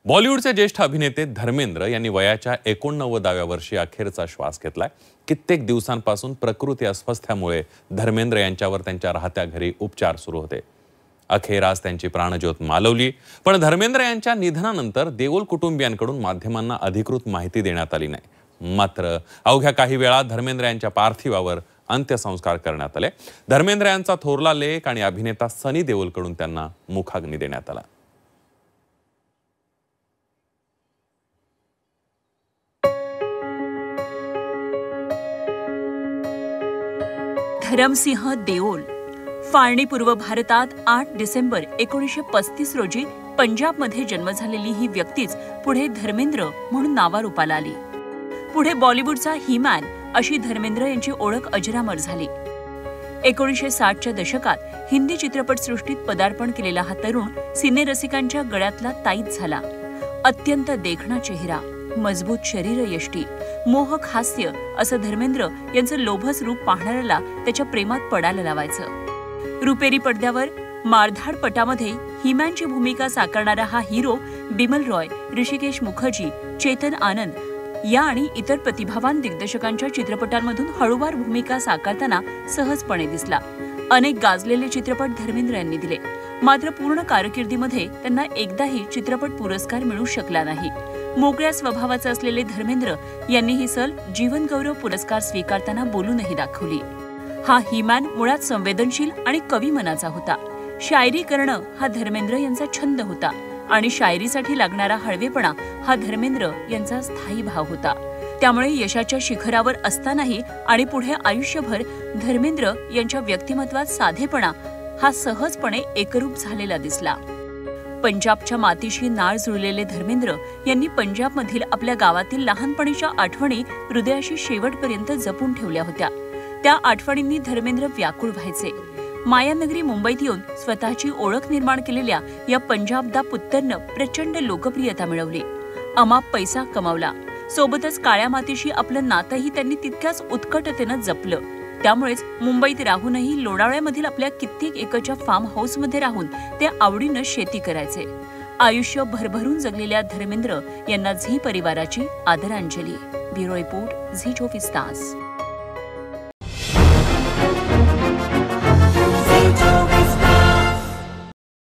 बॉलिवूडचे ज्येष्ठ अभिनेते धर्मेंद्र यांनी वयाच्या 89व्या वर्षी अखेरचा श्वास घेतलाय। कित्येक दिवसांपासून प्रकृती अस्वस्थ्यामुळे धर्मेंद्र यांच्यावर त्यांच्या राहत्या घरी उपचार सुरू होते। अखेर आज त्यांची प्राणज्योत मालवली। पण धर्मेंद्र यांच्या निधनानंतर देओल कुटुंबियांकडून माध्यमांना अधिकृत माहिती देण्यात आली नाही। मात्र अवघ्या काही वेळात धर्मेंद्र यांच्या पार्थिवावर अंत्यसंस्कार करण्यात आले। धर्मेंद्र यांचा थोरला लेक आणि अभिनेता सनी देओलकडून त्यांना मुखाग्नी देण्यात आला। धरमसिंह देओल फाळणी पूर्व भारतात 8 डिसेंबर 1935 रोजी पंजाबमध्ये जन्म झालेली ही व्यक्तीच पुढे धर्मेंद्र म्हणून नावारूपाला आली। पुढे बॉलिवूडचा ही-मॅन अशी धर्मेंद्र यांची ओळख अजरामर झाली। 1960च्या दशकात हिंदी चित्रपटसृष्टीत पदार्पण केलेला हा तरुण सिनेरसिकांच्या गळ्यातला ताईत झाला। अत्यंत देखणा चेहरा, मजबूत शरीरयष्टी, मोहक हास्य असं धर्मेंद्र यांचं लोभस रूप पाहणाऱ्याला त्याच्या प्रेमात पडायला लावायचं। रुपेरी पडद्यावर मारधाड पटामध्ये ही-मॅनची भूमिका साकारणारा हा हिरो बिमल रॉय, ऋषिकेश मुखर्जी, चेतन आनंद या आणि इतर प्रतिभावान दिग्दर्शकांच्या चित्रपटांमधून हळूवार भूमिका साकारताना सहजपणे दिसला। अनेक गाजलेले चित्रपट धर्मेंद्र यांनी दिले, मात्र पूर्ण कारकिर्दीमध्ये त्यांना एकदाही चित्रपट पुरस्कार मिळू शकला नाही। मोकळ्या स्वभावाचे असलेले धर्मेंद्र यांनी ही सल जीवन गौरव पुरस्कार स्वीकारताना बोलूनही दाखवली। हा ही-मॅन मुळात संवेदनशील आणि कवी मनाचा होता। शायरी करणं हा धर्मेंद्र यांचा छंद होता आणि शायरीसाठी लागणारा हळवेपणा हा धर्मेंद्र यांचा स्थायी भाव होता। त्यामुळे यशाच्या शिखरावर असतानाही आणि पुढे आयुष्यभर धर्मेंद्र यांच्या व्यक्तिमत्वात साधेपणा हा सहजपणे एकरूप झालेला दिसला। पंजाबच्या मातीशी नाळ जुळलेले धर्मेंद्र यांनी पंजाबमधील आपल्या गावातील लहानपणीच्या आठवणी हृदयाशी शेवटपर्यंत जपून ठेवल्या होत्या। त्या आठवणींनी धर्मेंद्र व्याकुळ व्हायचे। मायानगरी मुंबईत येऊन स्वतःची ओळख निर्माण केलेल्या या पंजाबदा पुत्तरनं प्रचंड लोकप्रियता मिळवली, अमाप पैसा कमावला। सोबतच काळ्या मातीशी आपलं नातंही त्यांनी तितक्याच उत्कटतेनं जपलं। त्यामुळेच मुंबईत राहूनही लोणावळ्यामधील आपल्या कित्येक एकरच्या फार्म हाऊसमध्ये राहून ते आवडीनं शेती करायचे। आयुष्य भरभरून जगलेल्या धर्मेंद्र यांना झी परिवाराची आदरांजली। ब्युरो रिपोर्ट, झी 24 तास।